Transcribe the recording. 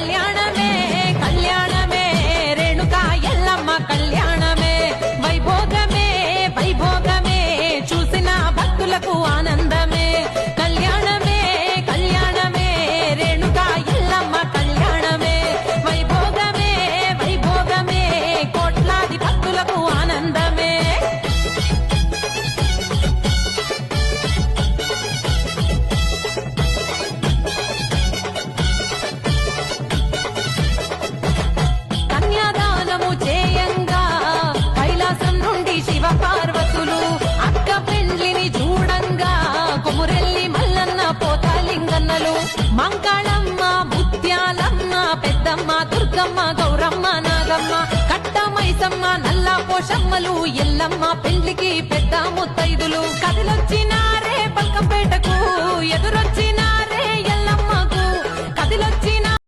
కళ్యాణమే కళ్యాణమే రేణుకా ఎల్లమ్మ కళ్యాణమే వైభోగమే వైభోగమే చూసిన భక్తులకు ఆనందమే కళ్యాణమే కళ్యాణమే రేణుకా ఎల్లమ్మ కళ్యాణమే వైభోగమే వైభోగమే కోట్లాది భక్తులకు ఆనందమే కన్యాదానము చేయంగా కైలాసం నుండి శివ పార్వతులు అక్క పెండ్లిని చూడంగా కొమురెల్లి మల్లన్న పోతాలింగన్నలు మంకాళమ్మ ముత్యాలమ్మ పెద్దమ్మ దుర్గమ్మ గౌరమ్మ నాగమ్మ కట్టమైసమ్మ నల్ల పోషమ్మలు ఎల్లమ్మ పెండ్లికి పెద్ద ముత్తైదులు కదిలొచ్చిన